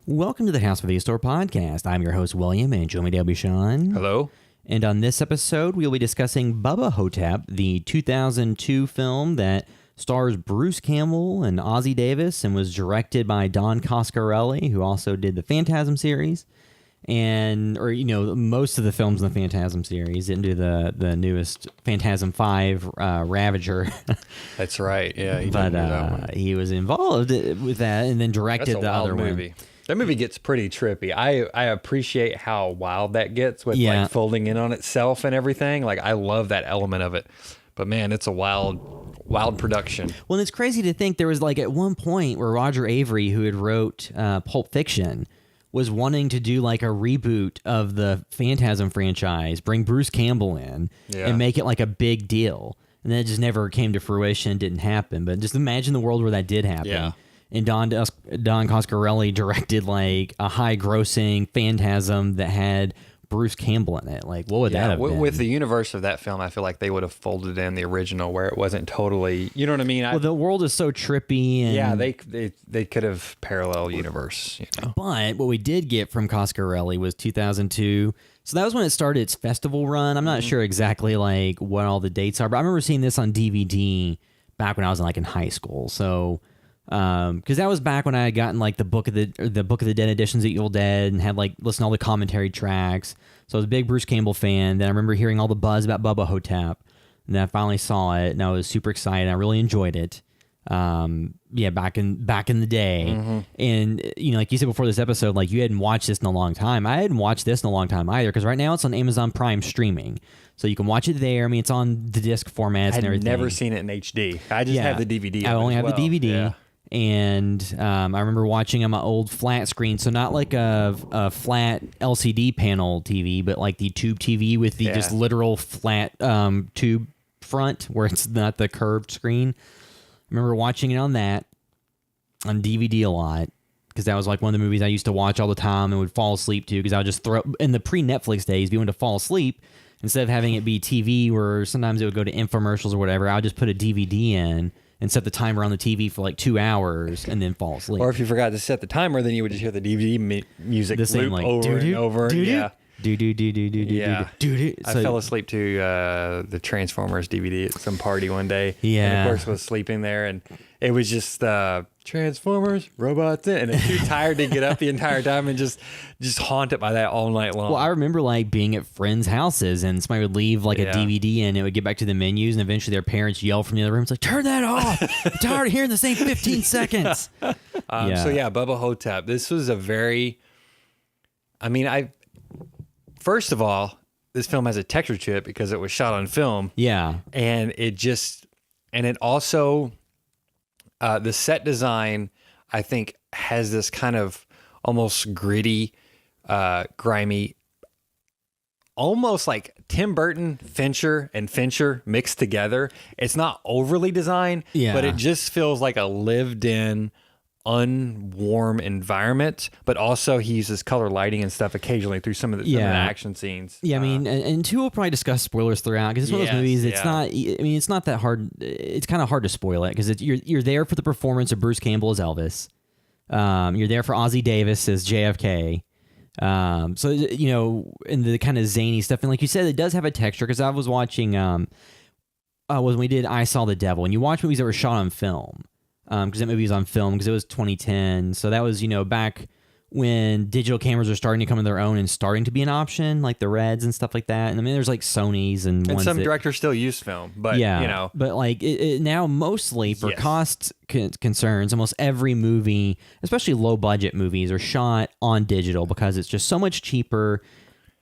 Welcome to the House Video Store podcast. I'm your host, William, and join me today will be Sean. Hello. And on this episode, we'll be discussing Bubba Ho-Tep, the 2002 film that stars Bruce Campbell and Ozzie Davis and was directed by Don Coscarelli, who also did the Phantasm series. Most of the films in the Phantasm series, didn't do the newest Phantasm 5 Ravager. That's right. Yeah, he was involved with that and then directed the other movie. one. That movie gets pretty trippy. I appreciate how wild that gets with like folding in on itself and everything. Like I love that element of it. But man, it's a wild production. Well, it's crazy to think there was like at one point where Roger Avery, who had wrote Pulp Fiction, was wanting to do like a reboot of the Phantasm franchise, bring Bruce Campbell in and make it like a big deal. And then it just never came to fruition, didn't happen. But just imagine the world where that did happen. Yeah. And Don Coscarelli directed like a high-grossing Phantasm that had Bruce Campbell in it. Like, what would that have been? With the universe of that film, I feel like they would have folded in the original where it wasn't totally, you know what I mean? Well, the world is so trippy. And, yeah, they could have parallel universe. You know? But what we did get from Coscarelli was 2002. So that was when it started its festival run. I'm not sure exactly like what all the dates are, but I remember seeing this on DVD back when I was in high school. So... because that was back when I had gotten like the Book of the Dead editions of Evil Dead and had like listened to all the commentary tracks. So I was a big Bruce Campbell fan. Then I remember hearing all the buzz about Bubba Ho-Tep, and then I finally saw it, and I was super excited. I really enjoyed it. Back in the day, and like you said before this episode, like you hadn't watched this in a long time. I hadn't watched this in a long time either, because right now it's on Amazon Prime streaming, so you can watch it there. I mean, it's on the disc formats and everything. I've never seen it in HD. I just have the DVD. I only have the DVD. Yeah. And I remember watching on my old flat screen, so not like a flat LCD panel TV, but like the tube TV with the just literal flat tube front where it's not the curved screen. I remember watching it on that, on DVD a lot, because that was like one of the movies I used to watch all the time and would fall asleep to, because I would just throw, in the pre-Netflix days, if you wanted to fall asleep, instead of having it be TV where sometimes it would go to infomercials or whatever, I would just put a DVD in and set the timer on the TV for like 2 hours and then fall asleep. Or if you forgot to set the timer, then you would just hear the DVD music loop like, over and over. Yeah. I fell asleep to the Transformers DVD at some party one day. Yeah. And of course was sleeping there, and it was just Transformers, robots, and I'm too tired to get up the entire time, and just haunted by that all night long. Well, I remember like being at friends' houses and somebody would leave like a DVD and it would get back to the menus, and eventually their parents yell from the other room, it's like, turn that off. I'm tired of hearing the same 15 seconds. So Bubba Ho-Tep. This was a very, first of all, this film has a texture to it because it was shot on film. Yeah. And it also, the set design, I think, has this kind of almost gritty, grimy, almost like Tim Burton, Fincher mixed together. It's not overly designed, but it just feels like a lived-in, unwarm environment, but also he uses color lighting and stuff occasionally through some of the action scenes. Yeah, I mean, and two will probably discuss spoilers throughout, because it's one of those movies. It's not. I mean, it's not that hard. It's kind of hard to spoil it because you're there for the performance of Bruce Campbell as Elvis. You're there for Ozzie Davis as JFK. So and the kind of zany stuff, and like you said, it does have a texture. Because I was watching when we did I Saw the Devil, and you watch movies that were shot on film. Because that movie was on film, because it was 2010. So that was, back when digital cameras were starting to come in their own and starting to be an option, like the Reds and stuff like that. And I mean, there's like Sony's and ones some directors still use film, but But like it now mostly for cost concerns, almost every movie, especially low budget movies, are shot on digital because it's just so much cheaper.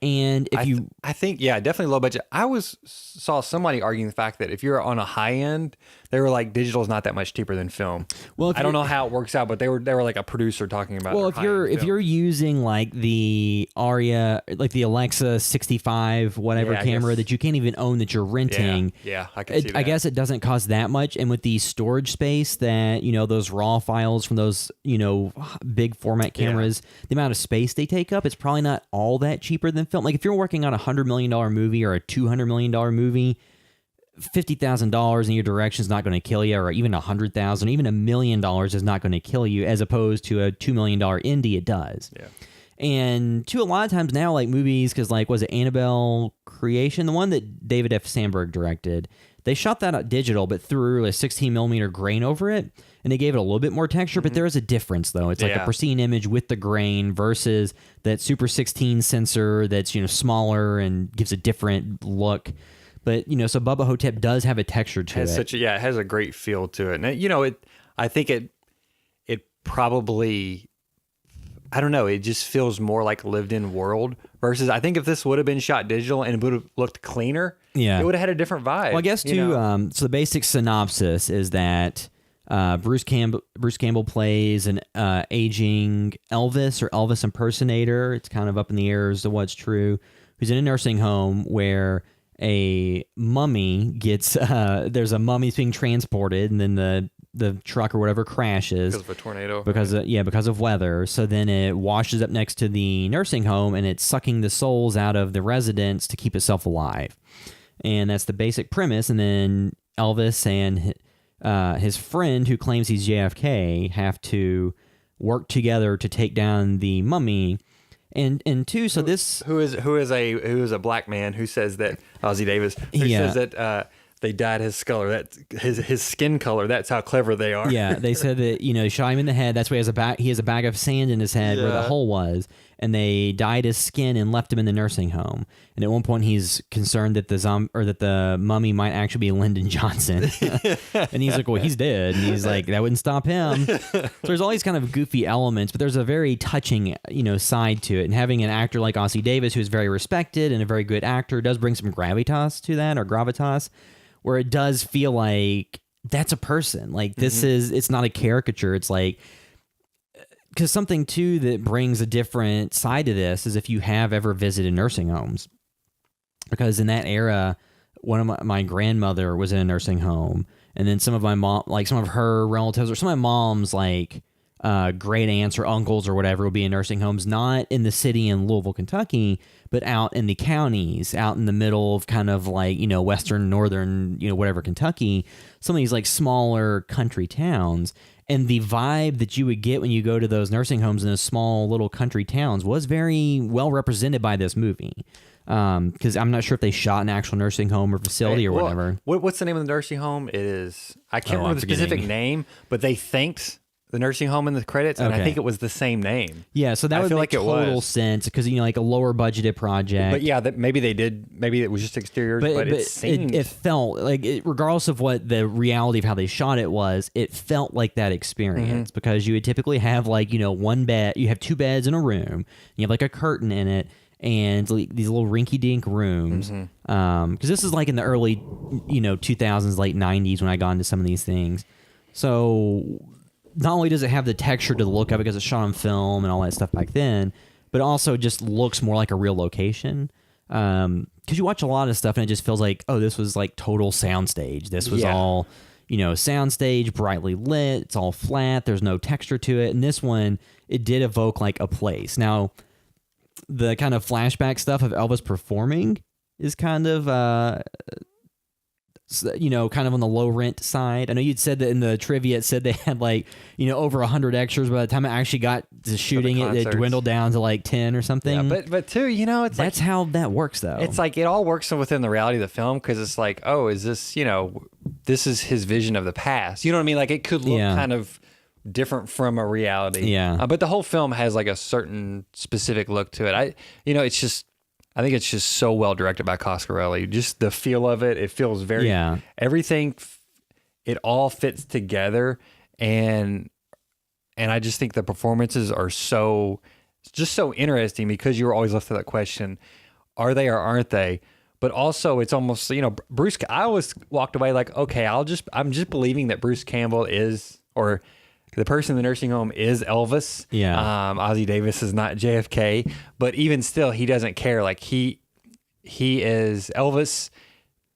And if I think definitely low budget. I saw somebody arguing the fact that if you're on a high end, they were like, digital is not that much cheaper than film. Well, I don't know how it works out, but they were like a producer talking about. Well, if you're using like the Aria, like the Alexa 65 whatever camera that you can't even own, that you're renting, I can see that. I guess it doesn't cost that much. And with the storage space that those raw files from those big format cameras, the amount of space they take up, it's probably not all that cheaper than film. Like if you're working on $100 million movie or a $200 million movie, $50,000 in your direction is not going to kill you, or even $100,000, even $1 million is not going to kill you, as opposed to a $2 million indie, it does. Yeah. And a lot of times now, like movies, because like, was it Annabelle Creation, the one that David F. Sandberg directed? They shot that out digital, but threw a 16 millimeter grain over it, and they gave it a little bit more texture. But there is a difference, though. It's like a pristine image with the grain versus that Super 16 sensor that's smaller and gives a different look. But so Bubba Ho-Tep does have a texture to it. It has a great feel to it. And I think it probably, I don't know, it just feels more like lived in world versus, I think if this would have been shot digital and it would have looked cleaner, it would have had a different vibe. Well, I guess too. So the basic synopsis is that Bruce Campbell plays an aging Elvis or Elvis impersonator. It's kind of up in the air as to what's true. Who's in a nursing home where a mummy gets there's a mummy being transported, and then the truck or whatever crashes because of a tornado. Because of weather. So then it washes up next to the nursing home, and it's sucking the souls out of the residents to keep itself alive. And that's the basic premise. And then Elvis and his friend, who claims he's JFK, have to work together to take down the mummy. And two, so this who is a black man who says that Ozzie Davis says that they dyed his color, that his skin color. That's how clever they are. Yeah, they said that shot him in the head. That's why he has a bag of sand in his head where the hole was, and they dyed his skin and left him in the nursing home. And at one point, he's concerned that the mummy might actually be Lyndon Johnson, and he's like, "Well, he's dead." And he's like, "That wouldn't stop him." So there's all these kind of goofy elements, but there's a very touching, side to it. And having an actor like Ozzie Davis, who is very respected and a very good actor, does bring some gravitas to that, or gravitas, where it does feel like that's a person. Like this it's not a caricature. It's like, because something too that brings a different side to this is if you have ever visited nursing homes, because in that era, one of my grandmother was in a nursing home, and then some of her relatives or some of my mom's great aunts or uncles or whatever will be in nursing homes, not in the city in Louisville, Kentucky, but out in the counties, out in the middle of kind of western, northern, whatever, Kentucky, some of these smaller country towns. And the vibe that you would get when you go to those nursing homes in those small little country towns was very well represented by this movie. Because I'm not sure if they shot an actual nursing home or facility or whatever. What's the name of the nursing home? It is, I can't remember the specific name, but they thanked the nursing home in the credits, and I think it was the same name. Yeah, so that would make total sense, because like a lower budgeted project. But yeah, maybe it was just exteriors, but it felt like regardless of what the reality of how they shot it was, it felt like that experience, because you would typically have one bed, you have two beds in a room, you have a curtain in it, and these little rinky-dink rooms. Because this is in the early 2000s, late 90s when I got into some of these things. So not only does it have the texture to the look of it because it's shot on film and all that stuff back then, but it also just looks more like a real location. Because you watch a lot of stuff and it just feels like, oh, this was total soundstage. This was all, soundstage, brightly lit. It's all flat. There's no texture to it. And this one, it did evoke a place. Now, the kind of flashback stuff of Elvis performing is kind of kind of on the low rent side. I know you'd said that in the trivia, it said they had over 100 extras. By the time it actually got to shooting it dwindled down to 10 or something. Yeah, but too, it's that's how that works, though. It's it all works within the reality of the film, because it's oh, is this, this is his vision of the past. You know what I mean? It could look kind of different from a reality. Yeah. But the whole film has a certain specific look to it. I think it's just so well directed by Coscarelli. Just the feel of it. It feels very, everything, it all fits together. And I just think the performances are so interesting, because you were always left with that question, are they or aren't they? But also it's almost, Bruce, I always walked away okay, I'm just believing that Bruce Campbell is, or the person in the nursing home is Elvis. Yeah. Ozzie Davis is not JFK, but even still, he doesn't care. He is Elvis,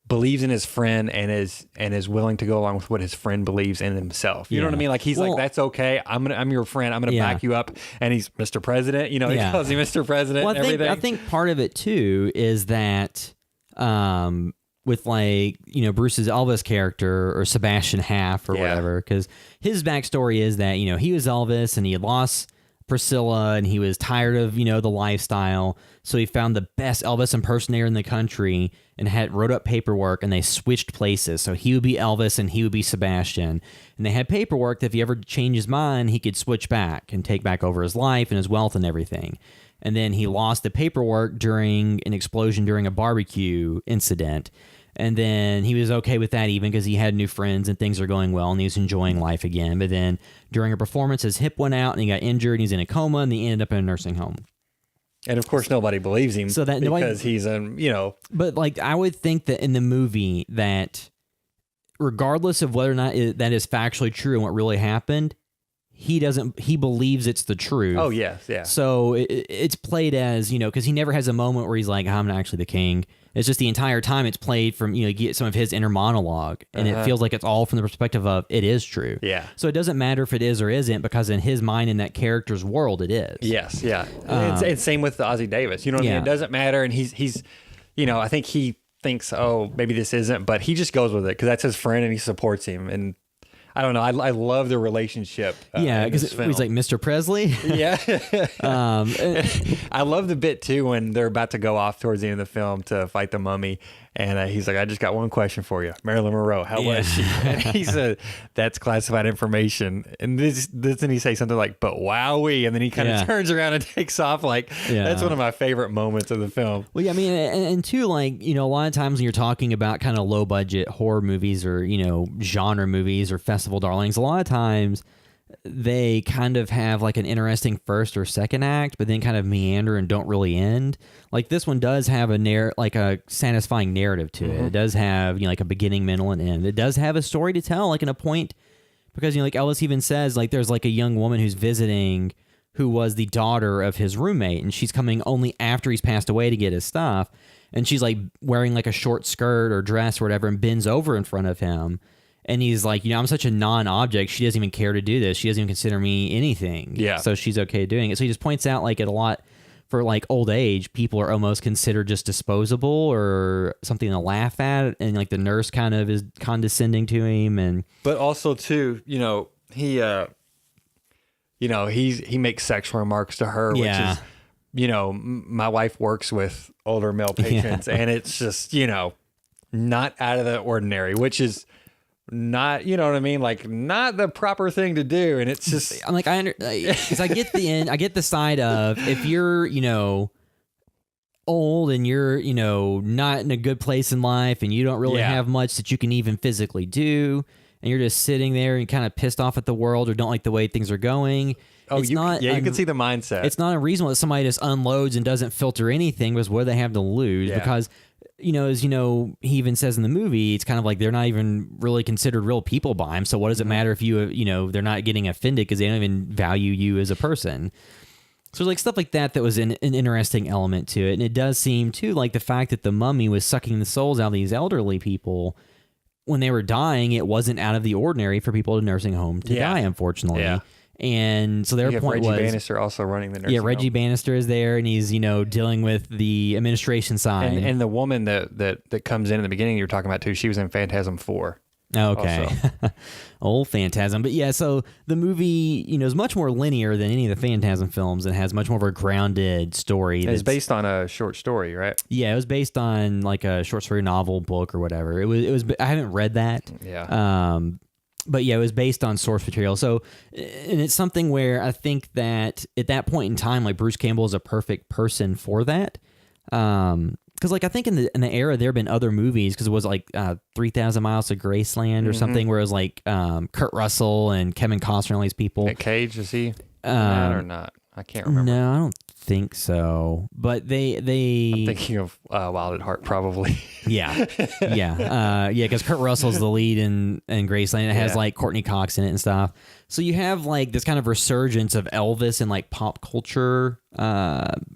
believes in his friend, and is willing to go along with what his friend believes in himself. You know what I mean? He's that's okay. I'm your friend. I'm gonna back you up. And he's Mr. President. He calls him Mr. President. Well, I think part of it too is that with like, Bruce's Elvis character or Sebastian Half or whatever, because his backstory is that, he was Elvis and he had lost Priscilla and he was tired of, the lifestyle. So he found the best Elvis impersonator in the country and wrote up paperwork, and they switched places. So he would be Elvis and he would be Sebastian. And they had paperwork that if he ever changed his mind, he could switch back and take back over his life and his wealth and everything. And then he lost the paperwork during an explosion during a barbecue incident. And then he was okay with that even because he had new friends and things are going well and he was enjoying life again. But then during a performance, his hip went out and he got injured and he's in a coma and he ended up in a nursing home. And of course, nobody believes him because he's But like, I would think that in the movie that regardless of whether or not that is factually true and what really happened, he believes it's the truth. Oh, yes, yeah. So it's played as, because he never has a moment where he's like, I'm not actually the king. It's just the entire time it's played from, you get some of his inner monologue, and it feels like it's all from the perspective of it is true. Yeah. So it doesn't matter if it is or isn't, because in his mind, in that character's world, it is. Yes, yeah. It's same with Ozzie Davis. You know what I mean? It doesn't matter, and he's I think he thinks, oh, maybe this isn't, but he just goes with it because that's his friend and he supports him. And I don't know. I love the relationship. Because he's like Mr. Presley. Yeah. I love the bit too when they're about to go off towards the end of the film to fight the mummy. And he's like, I just got one question for you. Marilyn Monroe, how was she? And he said, that's classified information. And doesn't he say something like, but wowee? And then he kind of turns around and takes off. Like, that's one of my favorite moments of the film. Well, yeah, I mean, and too, like, a lot of times when you're talking about kind of low budget horror movies or, genre movies or festival darlings, a lot of times they kind of have like an interesting first or second act, but then kind of meander and don't really end. Like this one does have a satisfying narrative to it. It does have like a beginning, middle, and end. It does have a story to tell, like in a point, because like Ellis even says, like there's like a young woman who's visiting who was the daughter of his roommate, and she's coming only after he's passed away to get his stuff, and she's like wearing like a short skirt or dress or whatever, and bends over in front of him. And he's like, I'm such a non-object. She doesn't even care to do this. She doesn't even consider me anything. Yeah. So she's okay doing it. So he just points out like at a lot for like old age, people are almost considered just disposable or something to laugh at. And like the nurse kind of is condescending to him. But also too, he makes sexual remarks to her, which is, my wife works with older male patrons and it's just, not out of the ordinary, which is not, you know what I mean? Like not the proper thing to do. And it's just, I'm like, because I get the end, I get the side of if you're, old and you're, not in a good place in life and you don't really have much that you can even physically do. And you're just sitting there and kind of pissed off at the world or don't like the way things are going. Oh, you can see the mindset. It's not unreasonable that somebody just unloads and doesn't filter anything because what do they have to lose? Because as he even says in the movie, it's kind of like they're not even really considered real people by him. So what does it matter if they're not getting offended because they don't even value you as a person? So like stuff like that was an interesting element to it. And it does seem too like the fact that the mummy was sucking the souls out of these elderly people when they were dying. It wasn't out of the ordinary for people in a nursing home to die, unfortunately. Yeah. And so their point was... Reggie Bannister also running the nursing home. Reggie Bannister is there, and he's, dealing with the administration side. And the woman that comes in the beginning you're talking about, too, she was in Phantasm 4. Okay. Old Phantasm. But yeah, so the movie, is much more linear than any of the Phantasm films and has much more of a grounded story. It's based on a short story, right? Yeah, it was based on like a short story novel book or whatever. It was I haven't read that. Yeah. But yeah, it was based on source material. So, and it's something where I think that at that point in time, like Bruce Campbell is a perfect person for that. Because like I think in the era there have been other movies, because it was like 3,000 Miles to Graceland or something, where it was like Kurt Russell and Kevin Costner and all these people. Nick Cage, is he that or not? I can't remember. No, I don't think so. But they I'm thinking of Wild at Heart, probably. Yeah. Because Kurt Russell's the lead in Graceland. It has like Courtney Cox in it and stuff. So you have like this kind of resurgence of Elvis in like pop culture,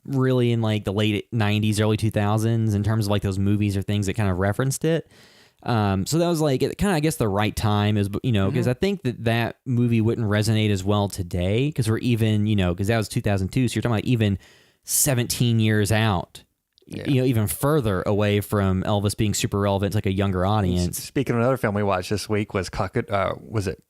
really in like the late 90s, early 2000s, in terms of like those movies or things that kind of referenced it. So that was like kind of, I guess, the right time is, because I think that movie wouldn't resonate as well today, because we're even, because that was 2002. So you're talking about even 17 years out even further away from Elvis being super relevant to like a younger audience. Speaking of another film we watched this week was was it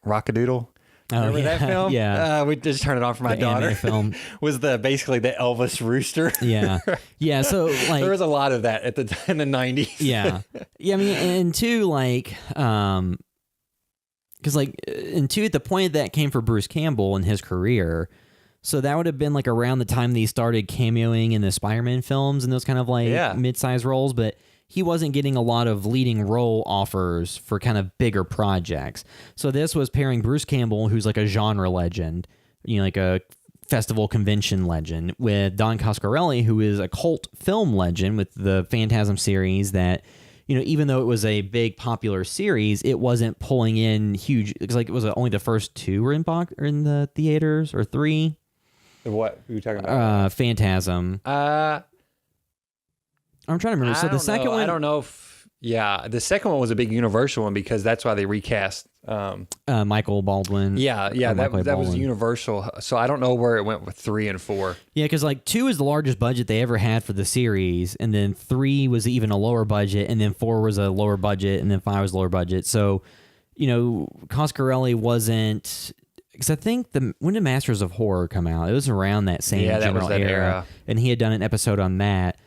Rockadoodle? Remember that film? Yeah. We just turned it on for my daughter. Anime film. Was basically the Elvis rooster. Yeah. So like there was a lot of that in the 90s. Yeah. I mean, and two, like, because like, and two, at the point that came for Bruce Campbell in his career. So that would have been like around the time that he started cameoing in the Spider-Man films and those kind of like mid-sized roles, but he wasn't getting a lot of leading role offers for kind of bigger projects. So this was pairing Bruce Campbell, who's like a genre legend, like a festival convention legend, with Don Coscarelli, who is a cult film legend with the Phantasm series that, even though it was a big popular series, it wasn't pulling in huge, because like it was only the first two were in the theaters, or three. What are you talking about? Phantasm. I'm trying to remember. So the second one, I don't know if the second one was a big Universal one because that's why they recast Michael Baldwin. That was Universal. So I don't know where it went with 3 and 4. Yeah, because like 2 is the largest budget they ever had for the series, and then 3 was even a lower budget, and then 4 was a lower budget, and then 5 was lower budget. So, Coscarelli wasn't. Because I think when did Masters of Horror come out? It was around that same general era, and he had done an episode on that.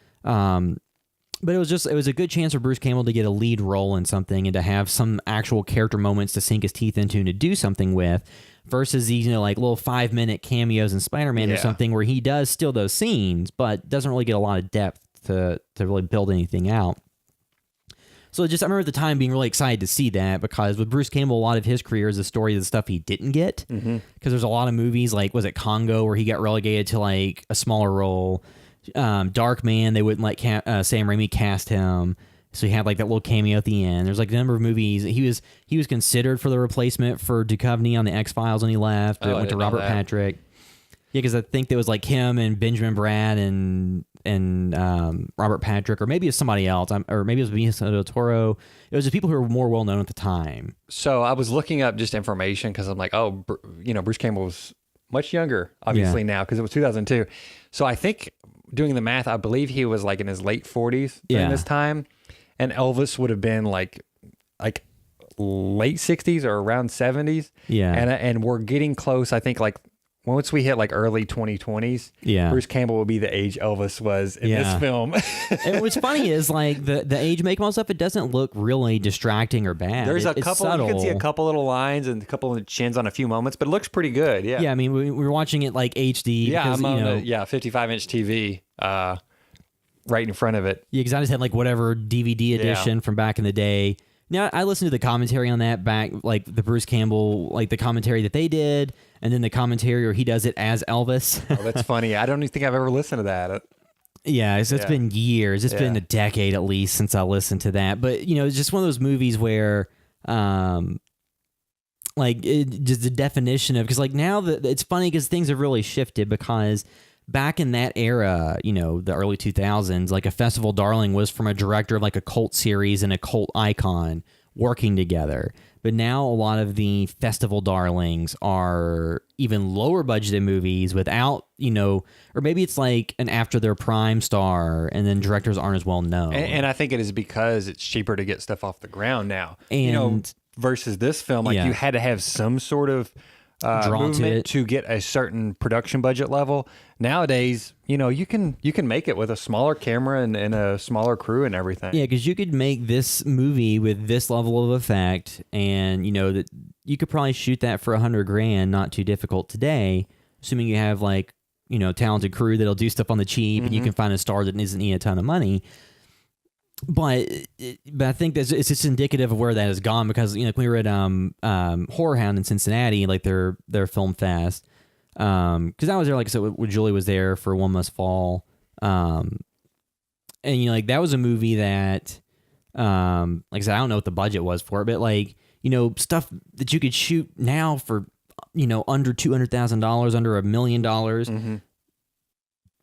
But it was a good chance for Bruce Campbell to get a lead role in something and to have some actual character moments to sink his teeth into and to do something with, versus these like little 5-minute cameos in Spider-Man or something where he does steal those scenes but doesn't really get a lot of depth to really build anything out. So I remember at the time being really excited to see that, because with Bruce Campbell, a lot of his career is the story of the stuff he didn't get. Because there's a lot of movies like, was it Congo, where he got relegated to like a smaller role. Dark Man, they wouldn't let Sam Raimi cast him, so he had like that little cameo at the end. There's like a number of movies. He was considered for the replacement for Duchovny on the X-Files when he left. It went to Robert Patrick. Yeah, because I think there was like him and Benjamin Bratt and Robert Patrick, or maybe it's somebody else, or maybe it was Benicio del Toro. It was just people who were more well known at the time. So I was looking up just information because I'm like, Bruce Campbell was much younger, obviously now, because it was 2002. So I think, doing the math, I believe he was like in his late 40s during this time, and Elvis would have been like late 60s or around 70s. Yeah, and we're getting close. I think like once we hit like early 2020s, Bruce Campbell will be the age Elvis was in this film. And what's funny is like the age make all stuff, it doesn't look really distracting or bad. There's a couple, you can see a couple little lines and a couple of chins on a few moments, but it looks pretty good. Yeah. I mean, we were watching it like HD. Yeah, because, I'm on the 55-inch TV right in front of it. Yeah, because I just had like whatever DVD edition from back in the day. Now, I listened to the commentary on that back, like the Bruce Campbell, like the commentary that they did, and then the commentary where he does it as Elvis. Oh, that's funny. I don't even think I've ever listened to that. Yeah, it's been years. It's been a decade at least since I listened to that. But, it's just one of those movies where, just the definition of, because like now it's funny because things have really shifted, because back in that era, the early 2000s, like a festival darling was from a director of like a cult series and a cult icon working together. But now a lot of the festival darlings are even lower budgeted movies without, or maybe it's like an after their prime star, and then directors aren't as well known. And I think it is because it's cheaper to get stuff off the ground now. And versus this film, like you had to have some sort of movement to get a certain production budget level. Nowadays, you can make it with a smaller camera and a smaller crew and everything. Yeah, because you could make this movie with this level of effect, and that you could probably shoot that for $100,000, not too difficult today, assuming you have like talented crew that'll do stuff on the cheap, and you can find a star that doesn't need a ton of money. But I think it's just indicative of where that has gone, because we were at Horror Hound in Cincinnati, like their film fest, because I was there, like I said, when Julie was there for One Must Fall, and like that was a movie that, like I said, I don't know what the budget was for it, but like stuff that you could shoot now for under $200,000, under $1 million.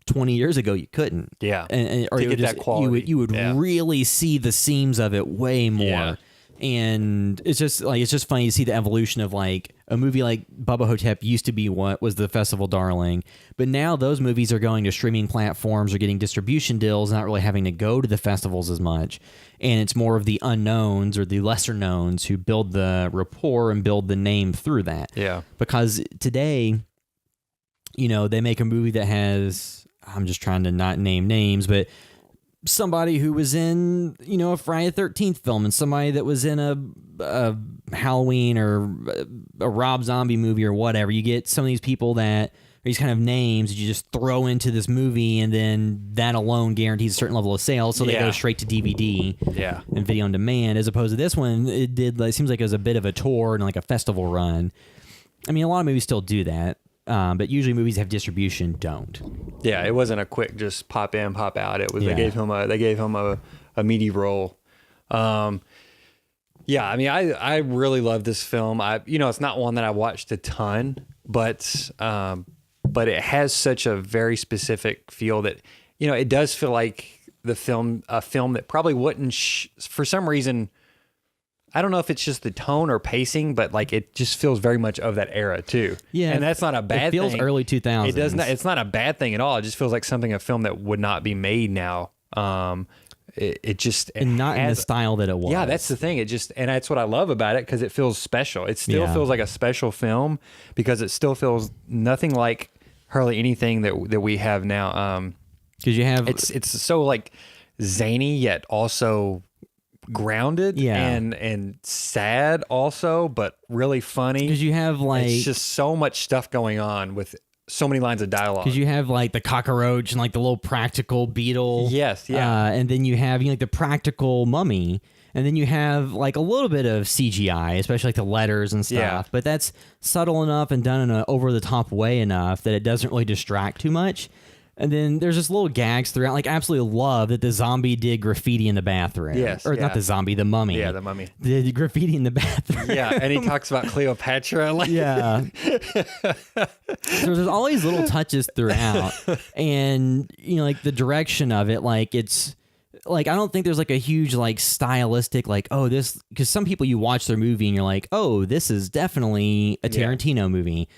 20 years ago you couldn't. Yeah. Or to get that quality. You would really see the seams of it way more. And it's just funny to see the evolution of like a movie like Bubba Ho-Tep used to be what was the festival darling, but now those movies are going to streaming platforms or getting distribution deals, not really having to go to the festivals as much. And it's more of the unknowns or the lesser knowns who build the rapport and build the name through that. Yeah. Because today, you know, they make a movie that has, I'm just trying to not name names, but somebody who was in, you know, a Friday the 13th film and somebody that was in a Halloween or a Rob Zombie movie or whatever. You get some of these people that are these kind of names that you just throw into this movie, and then that alone guarantees a certain level of sales, so they go straight to DVD and video on demand, as opposed to this one. It seems like it was a bit of a tour and like a festival run. I mean, a lot of movies still do that. But usually movies have distribution don't. Yeah, it wasn't a quick just pop in, pop out. It was they gave him a meaty role. Yeah, I mean, I really love this film. It's not one that I watched a ton, but it has such a very specific feel that, you know, it does feel like a film that probably wouldn't for some reason. I don't know if it's just the tone or pacing, but like it just feels very much of that era too. Yeah, and that's not a bad thing. It feels early 2000s. It does not. It's not a bad thing at all. It just feels like a film that would not be made now. It just and not in the style that it was. Yeah, that's the thing. And that's what I love about it, because it feels special. It still feels like a special film because it still feels nothing like hardly anything that we have now. Because you have it's so like zany yet also grounded and sad also, but really funny, because you have like it's just so much stuff going on with so many lines of dialogue, because you have like the cockroach and like the little practical beetle, and then you have, you know, like the practical mummy, and then you have like a little bit of CGI, especially like the letters and stuff, but that's subtle enough and done in an over-the-top way enough that it doesn't really distract too much. And then there's just little gags throughout. Like, absolutely love that the zombie did graffiti in the bathroom. Yes. Or not the zombie, the mummy. Yeah, the mummy. Did graffiti in the bathroom. Yeah, and he talks about Cleopatra. Like. Yeah. So there's all these little touches throughout. And, you know, like the direction of it, like it's... Like, I don't think there's like a huge like stylistic like, oh, this... Because some people, you watch their movie and you're like, oh, this is definitely a Tarantino movie.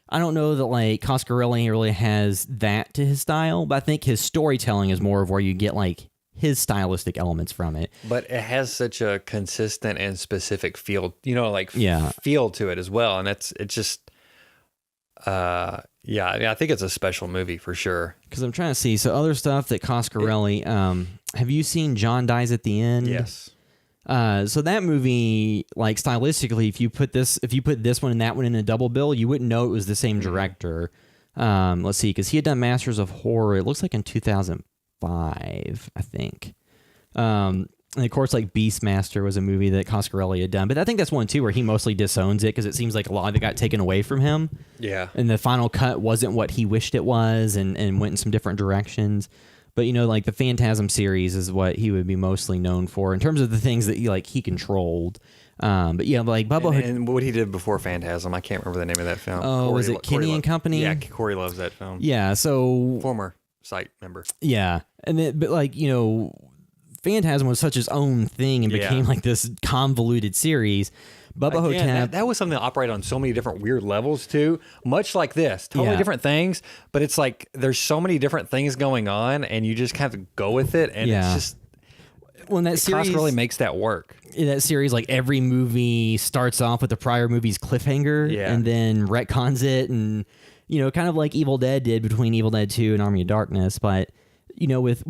I don't know that like Coscarelli really has that to his style, but I think his storytelling is more of where you get like his stylistic elements from it. But it has such a consistent and specific feel, you know, like feel to it as well. And it's just, I mean, I think it's a special movie for sure. Because I'm trying to see. So other stuff that Coscarelli, have you seen John Dies at the End? Yes. So that movie, like stylistically, if you put this one and that one in a double bill, you wouldn't know it was the same director. Let's see, because he had done Masters of Horror. It looks like in 2005, I think. And of course, like Beastmaster was a movie that Coscarelli had done, but I think that's one too where he mostly disowns it because it seems like a lot of it got taken away from him. Yeah, and the final cut wasn't what he wished it was, and went in some different directions. But, you know, like the Phantasm series is what he would be mostly known for in terms of the things that he controlled. But yeah, like Bubba and what he did before Phantasm, I can't remember the name of that film. Oh, was it Kinney and Company? Yeah, Corey loves that film. Yeah, so former site member. Yeah, and then, but like, you know, Phantasm was such its own thing and became like this convoluted series. Bubba Ho-Tep. That was something that operated on so many different weird levels too, much like this. Totally different things, but it's like there's so many different things going on, and you just kind of go with it, and it's just... When that series really makes that work. In that series, like every movie starts off with the prior movie's cliffhanger, and then retcons it, and, you know, kind of like Evil Dead did between Evil Dead 2 and Army of Darkness. But, you know, with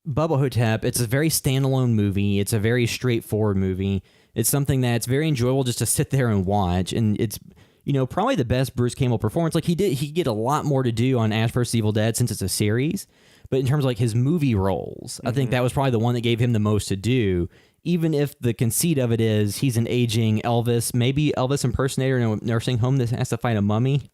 Bubba Ho-Tep, it's a very standalone movie. It's a very straightforward movie. It's something that's very enjoyable just to sit there and watch, and it's, you know, probably the best Bruce Campbell performance. Like he get a lot more to do on Ash vs. Evil Dead since it's a series, but in terms of like his movie roles, I think that was probably the one that gave him the most to do. Even if the conceit of it is he's an aging Elvis, maybe Elvis impersonator in a nursing home that has to fight a mummy.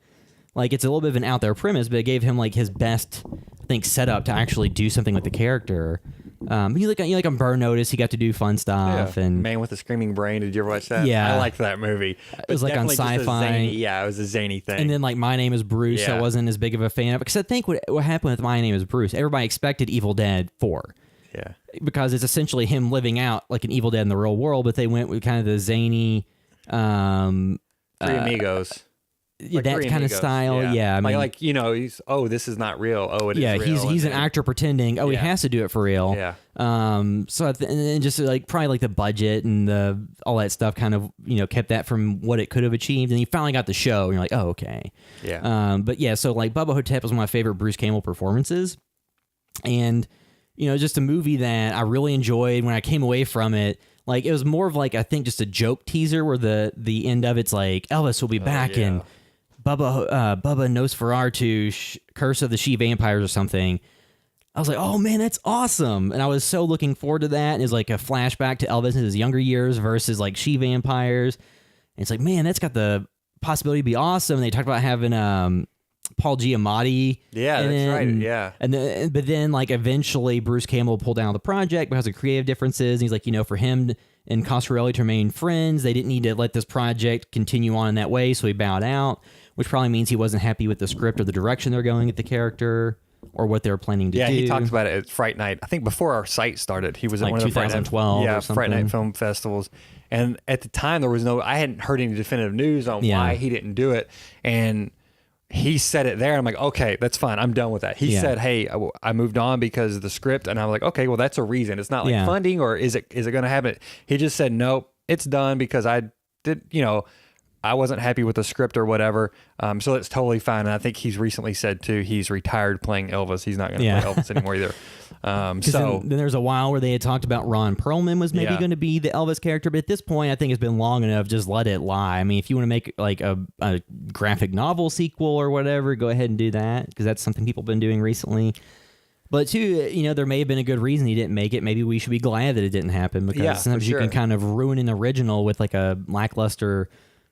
Like, it's a little bit of an out there premise, but it gave him like his best, I think, setup to actually do something with the character. You like on Burn Notice, he got to do fun stuff. And Man with the Screaming Brain, did you ever watch that? Yeah, I liked that movie. It was like on Sci-Fi. It was a zany thing. And then like My Name Is Bruce, I wasn't as big of a fan of, because I think what happened with My Name Is Bruce, everybody expected Evil Dead 4. Yeah. because it's essentially him living out like an Evil Dead in the real world, but they went with kind of the zany, Three Amigos. Like that Three kind of Amigos. style. Yeah, I mean, like he's this is not real. Oh, it is yeah, real. he's an actor pretending. Oh, he has to do it for real. Yeah. So and then just like probably like the budget and all that stuff kind of kept that from what it could have achieved, and you finally got the show, and you're like, oh, okay. Yeah. But yeah, so like Bubba Ho-Tep was one of my favorite Bruce Campbell performances, and just a movie that I really enjoyed. When I came away from it, like it was more of like I think just a joke teaser where the end of it's like Elvis will be back and Bubba Nosferatu, Curse of the She Vampires or something. I was like, oh man, that's awesome. And I was so looking forward to that. And it's like a flashback to Elvis in his younger years versus like She Vampires. And it's like, man, that's got the possibility to be awesome. And they talked about having Paul Giamatti. Yeah, in that's it. right. Yeah. But then like eventually Bruce Campbell pulled down the project because of creative differences. And he's like, for him and Coscarelli to remain friends, they didn't need to let this project continue on in that way. So he bowed out, which probably means he wasn't happy with the script or the direction they're going with the character or what they were planning to do. Yeah, he talked about it at Fright Night. I think before our site started, he was at Like one of the 2012 or Fright Night film festivals. And at the time, I hadn't heard any definitive news on why he didn't do it. And he said it there. And I'm like, okay, that's fine. I'm done with that. He said, hey, I moved on because of the script. And I'm like, okay, well, that's a reason. It's not like funding or is it going to happen? He just said, nope, it's done because I did, I wasn't happy with the script or whatever. So that's totally fine. And I think he's recently said too, he's retired playing Elvis. He's not going to play Elvis anymore either. So then there's a while where they had talked about Ron Perlman was maybe going to be the Elvis character. But at this point, I think it's been long enough. Just let it lie. I mean, if you want to make like a graphic novel sequel or whatever, go ahead and do that because that's something people have been doing recently. But too, there may have been a good reason he didn't make it. Maybe we should be glad that it didn't happen because sometimes you can kind of ruin an original with like a lackluster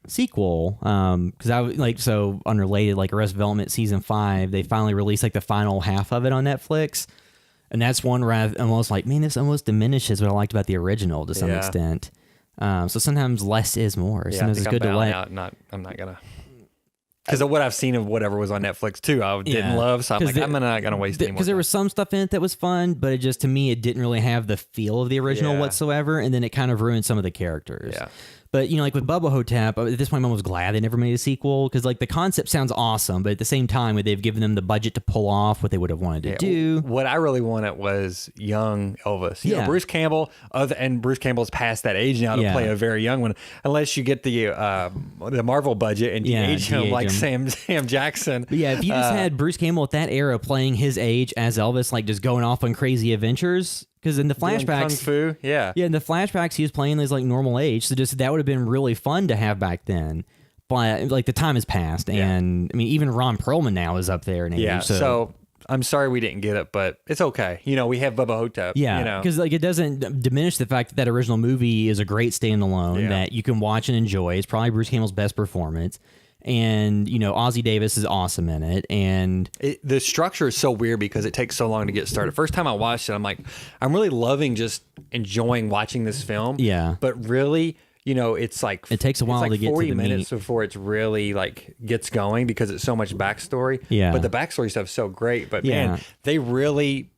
sequel. Because I like so unrelated, like Arrested Development season 5, they finally released like the final half of it on Netflix, and that's one where I'm almost like, man, this almost diminishes what I liked about the original to some extent. So sometimes less is more. Sometimes it's good to let. I'm not gonna. Because of what I've seen of whatever was on Netflix too, I didn't love. So I'm like, I'm not gonna waste any more. Because there was some stuff in it that was fun, but it just to me it didn't really have the feel of the original whatsoever, and then it kind of ruined some of the characters. Yeah. But like with Bubba Ho-Tep, at this point I'm almost glad they never made a sequel because like the concept sounds awesome, but at the same time they've given them the budget to pull off what they would have wanted to do. What I really wanted was young Elvis. You know, Bruce Campbell, and Bruce Campbell's past that age now to play a very young one, unless you get the Marvel budget and age him like Sam Jackson. But yeah, if you just had Bruce Campbell at that era playing his age as Elvis, like just going off on crazy adventures. Because in the flashbacks, Kung Fu, in the flashbacks, he was playing his like normal age, so just that would have been really fun to have back then. But like the time has passed, and I mean, even Ron Perlman now is up there in age. Yeah, so I'm sorry we didn't get it, but it's okay. We have Bubba Ho-Tep. Yeah, because like it doesn't diminish the fact that that original movie is a great standalone that you can watch and enjoy. It's probably Bruce Campbell's best performance. And Ozzie Davis is awesome in it, and the structure is so weird because it takes so long to get started. First time I watched it, I'm like, I'm really loving just enjoying watching this film. Yeah, but really, it's like it takes a while to get to the 40 minutes before it's really like gets going because it's so much backstory. Yeah, but the backstory stuff's so great. But man, they really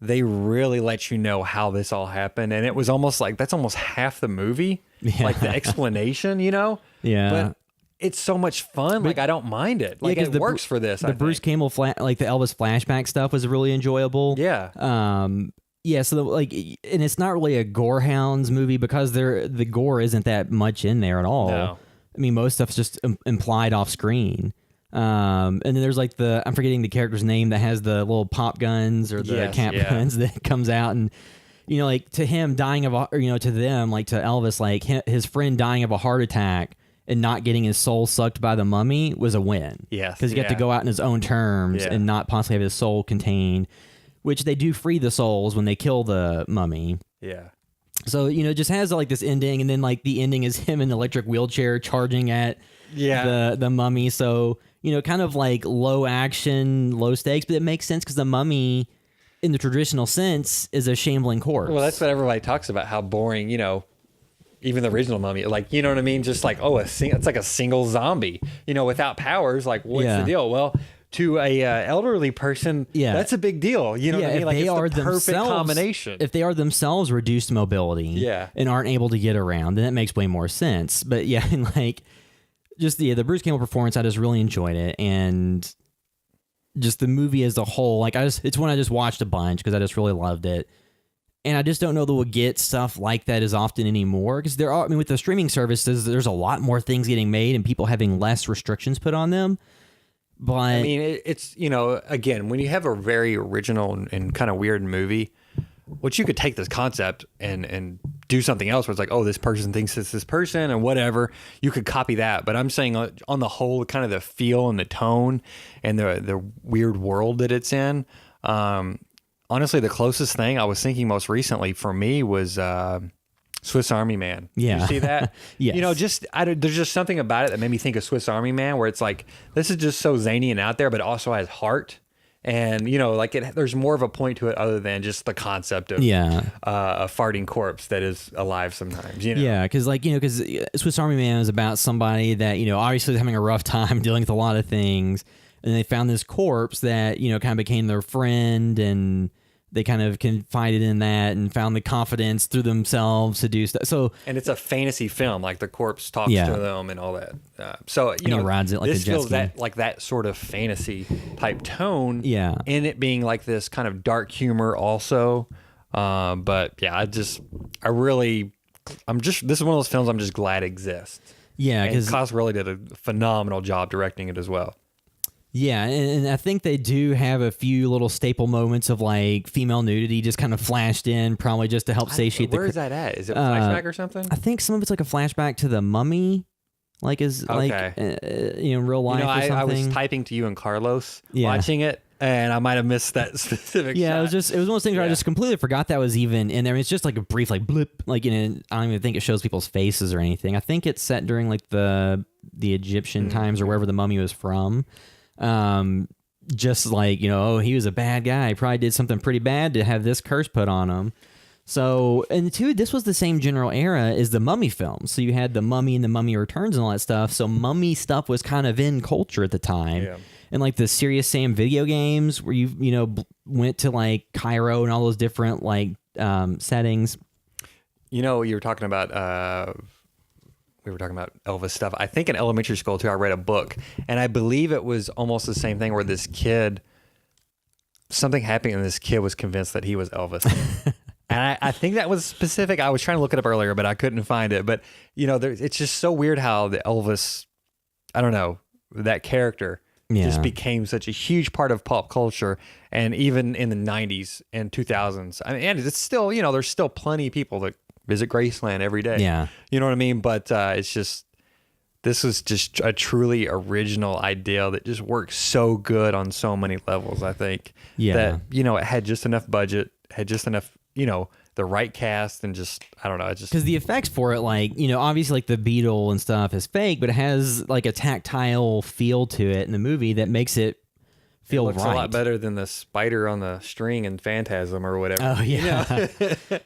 let you know how this all happened, and it was almost like that's almost half the movie, like the explanation. Yeah, but it's so much fun. Like I don't mind it. Like it works for this. The Bruce Campbell like the Elvis flashback stuff was really enjoyable. Yeah. So and it's not really a Gorehounds movie because the gore isn't that much in there at all. No. I mean, most stuff's just implied off screen. And then there's like I'm forgetting the character's name that has the little pop guns or the cap guns that comes out and. Like to him dying of to them like to Elvis like his friend dying of a heart attack and not getting his soul sucked by the mummy was a win. Yes. Because he got to go out in his own terms and not possibly have his soul contained, which they do free the souls when they kill the mummy. Yeah. So, it just has like this ending, and then like the ending is him in an electric wheelchair charging at the mummy. So, kind of like low action, low stakes, but it makes sense because the mummy in the traditional sense is a shambling corpse. Well, that's what everybody talks about, how boring, even the original Mummy, like, you know what I mean? Just like, it's like a single zombie, without powers. Like, what's the deal? Well, to a elderly person, that's a big deal. You know what I mean? If Like, they it's are the perfect combination. If they are themselves reduced mobility and aren't able to get around, then that makes way more sense. But yeah, and like just the Bruce Campbell performance, I just really enjoyed it. And just the movie as a whole, like it's one I just watched a bunch because I just really loved it. And I just don't know that we'll get stuff like that as often anymore because with the streaming services, there's a lot more things getting made and people having less restrictions put on them. But I mean, it's, again, when you have a very original and kind of weird movie, which you could take this concept and do something else where it's like, oh, this person thinks it's this person and whatever, you could copy that. But I'm saying on the whole, kind of the feel and the tone and the weird world that it's in, honestly, the closest thing I was thinking most recently for me was Swiss Army Man. Yeah. You see that? Yes. There's just something about it that made me think of Swiss Army Man, where it's like, this is just so zany and out there, but it also has heart. And, there's more of a point to it other than just the concept of a farting corpse that is alive sometimes, Yeah, because Swiss Army Man is about somebody that, obviously is having a rough time dealing with a lot of things. And they found this corpse that, kind of became their friend, and they kind of confided in that and found the confidence through themselves to do stuff. And it's a fantasy film, like the corpse talks to them and all that. He rides it like this a jet feels ski. that sort of fantasy type tone. Yeah. In it being like this kind of dark humor also. But yeah, this is one of those films I'm just glad exists. Yeah. And Cos really did a phenomenal job directing it as well. Yeah, and I think they do have a few little staple moments of like female nudity just kind of flashed in, probably just to help satiate Where is that at? Is it a flashback or something? I think some of it's like a flashback to the Mummy, like in real life or something. I was typing to you and Carlos watching it, and I might have missed that specific shot. It was one of those things where I just completely forgot that was even in there. It's just like a brief like blip, like I don't even think it shows people's faces or anything. I think it's set during like the Egyptian times or wherever the mummy was from. Just like, he was a bad guy. He probably did something pretty bad to have this curse put on him. So, and two, this was the same general era as the Mummy films. So you had the Mummy and the Mummy Returns and all that stuff. So Mummy stuff was kind of in culture at the time. Yeah. And like the Serious Sam video games where you went to like Cairo and all those different like settings. You were talking about we were talking about Elvis stuff. I think in elementary school too, I read a book, and I believe it was almost the same thing where something happened and this kid was convinced that he was Elvis. And I think that was specific. I was trying to look it up earlier, but I couldn't find it. But, it's just so weird how the Elvis, I don't know, that character just became such a huge part of pop culture. And even in the 90s and 2000s, and it's still, there's still plenty of people that visit Graceland every day. Yeah. You know what I mean? But this was just a truly original idea that just works so good on so many levels, I think. Yeah. That, it had just enough budget, had just enough, the right cast, and just, I don't know. It just. Because the effects for it, like, obviously like the beetle and stuff is fake, but it has like a tactile feel to it in the movie that makes it feel looks right. a lot better than the spider on the string in Phantasm or whatever. Oh yeah,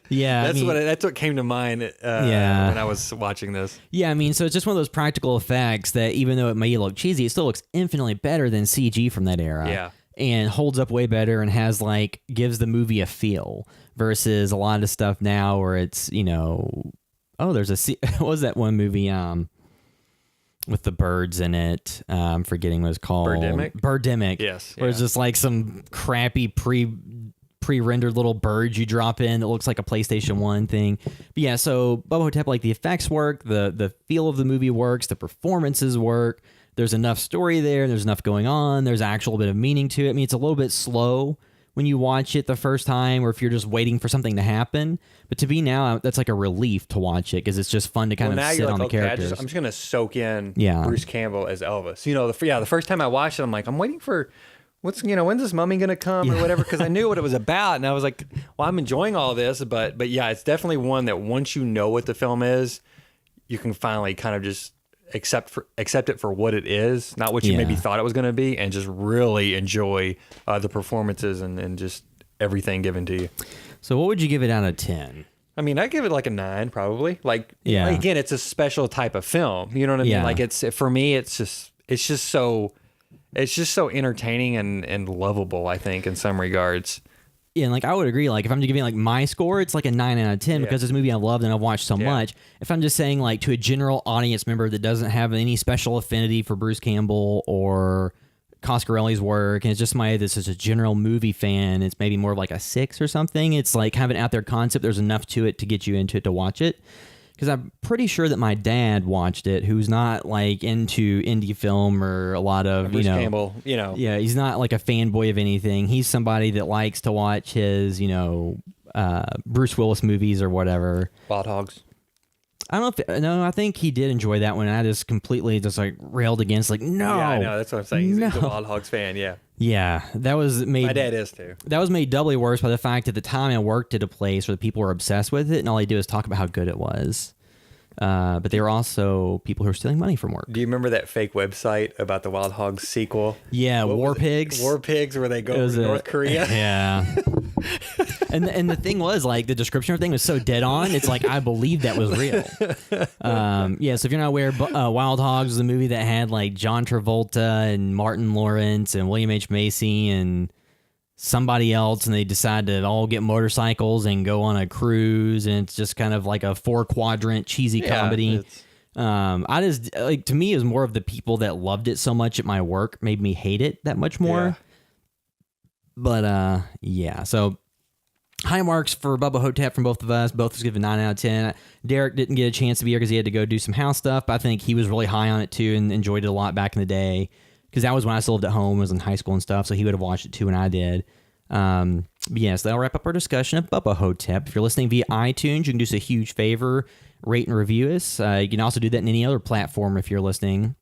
yeah. That's what came to mind. When I was watching this. Yeah, so it's just one of those practical effects that even though it may look cheesy, it still looks infinitely better than CG from that era. Yeah, and holds up way better and has like gives the movie a feel versus a lot of stuff now where it's there's what was that one movie with the birds in it. I'm forgetting what it's called. Birdemic. Yes. Where it's just like some crappy pre-rendered little birds you drop in that looks like a PlayStation 1 thing. But yeah, so Bubba Ho-Tep, like the effects work, the feel of the movie works, the performances work. There's enough story there. There's enough going on. There's actual bit of meaning to it. It's a little bit slow when you watch it the first time or if you're just waiting for something to happen. But to be now, that's like a relief to watch it because it's just fun to kind of sit on the characters. I'm just going to soak in Bruce Campbell as Elvis. The first time I watched it, I'm like, I'm waiting for when's this mummy going to come or whatever, because I knew what it was about. And I was like, well, I'm enjoying all this. But yeah, it's definitely one that once you know what the film is, you can finally kind of just accept it for what it is, not what you maybe thought it was going to be, and just really enjoy the performances and just everything given to you. So what would you give it out of 10? I give it like a 9 probably. Again, it's a special type of film. You know what I mean? Like for me, it's just so It's just so entertaining and lovable, I think, in some regards. Yeah, and like I would agree. Like if I'm just giving like my score, it's like a 9 out of 10 because it's a movie I loved and I've watched so much. If I'm just saying like to a general audience member that doesn't have any special affinity for Bruce Campbell or Coscarelli's work, and it's just somebody that's just a general movie fan, it's maybe more of like a 6 or something. It's like kind of an out there concept. There's enough to it to get you into it to watch it. Because I'm pretty sure that my dad watched it, who's not like into indie film or a lot of, Bruce Campbell, Yeah, he's not like a fanboy of anything. He's somebody that likes to watch his, Bruce Willis movies or whatever. Wild Hogs. I don't know no, I think he did enjoy that one. And I just completely just like railed against like, no. Yeah, I know. That's what I'm saying. He's a Wild Hogs fan, yeah. Yeah, that was made. My dad is too. That was made doubly worse by the fact at the time I worked at a place where the people were obsessed with it, and all they do is talk about how good it was. But they were also people who were stealing money from work. Do you remember that fake website about the Wild Hogs sequel? Yeah, War Pigs. War Pigs, where they go to North Korea. Yeah. and the thing was, like, the description of the thing was so dead on. It's like, I believe that was real. Yeah, so if you're not aware, Wild Hogs was a movie that had, like, John Travolta and Martin Lawrence and William H. Macy and somebody else, and they decide to all get motorcycles and go on a cruise, and it's just kind of like a 4-quadrant cheesy comedy. I just, like, to me, it was more of the people that loved it so much at my work made me hate it that much more. Yeah. But yeah, so high marks for Bubba Ho-Tep from both of us. Both was given 9 out of 10. Derek didn't get a chance to be here because he had to go do some house stuff, but I think he was really high on it too and enjoyed it a lot back in the day. Because that was when I still lived at home, was in high school and stuff, so he would have watched it too when I did. But yes, that'll wrap up our discussion of Bubba Ho-Tep. If you're listening via iTunes, you can do us a huge favor, rate and review us. You can also do that in any other platform if you're listening.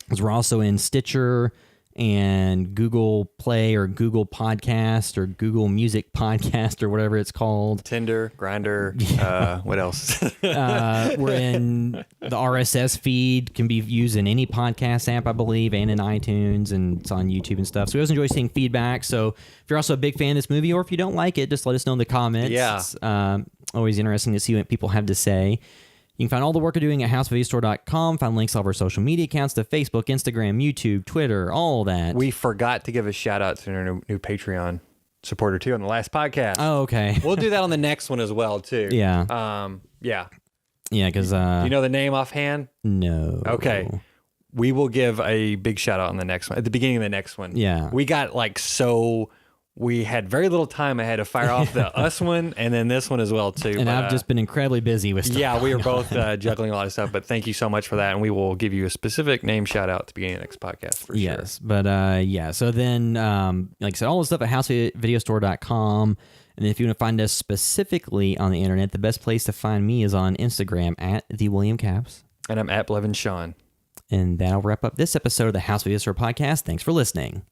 Because we're also in Stitcher and Google Play or Google Podcast or Google Music Podcast or whatever it's called. Tinder, Grindr, what else? We're in the RSS feed, can be used in any podcast app, I believe, and in iTunes, and it's on YouTube and stuff. So we always enjoy seeing feedback. So if you're also a big fan of this movie, or if you don't like it, just let us know in the comments. Yeah. It's always interesting to see what people have to say. You can find all the work we're doing at housevideostore.com. Find links to all of our social media accounts to Facebook, Instagram, YouTube, Twitter, all that. We forgot to give a shout out to our new Patreon supporter too on the last podcast. Oh, okay. We'll do that on the next one as well too. Yeah. Yeah. Yeah, because... do you know the name offhand? No. Okay. We will give a big shout out on the next one, at the beginning of the next one. Yeah. We got we had very little time. I had to fire off the us one and then this one as well too. And I've just been incredibly busy with stuff. Yeah, we were both juggling a lot of stuff, but thank you so much for that. And we will give you a specific name shout out at the beginning of the next podcast for sure. Yes, but yeah. So then, like I said, all the stuff at housevideostore.com. And if you want to find us specifically on the internet, the best place to find me is on Instagram at @TheWilliamCaps. And I'm at Blevin Sean. And that'll wrap up this episode of the House Video Store podcast. Thanks for listening.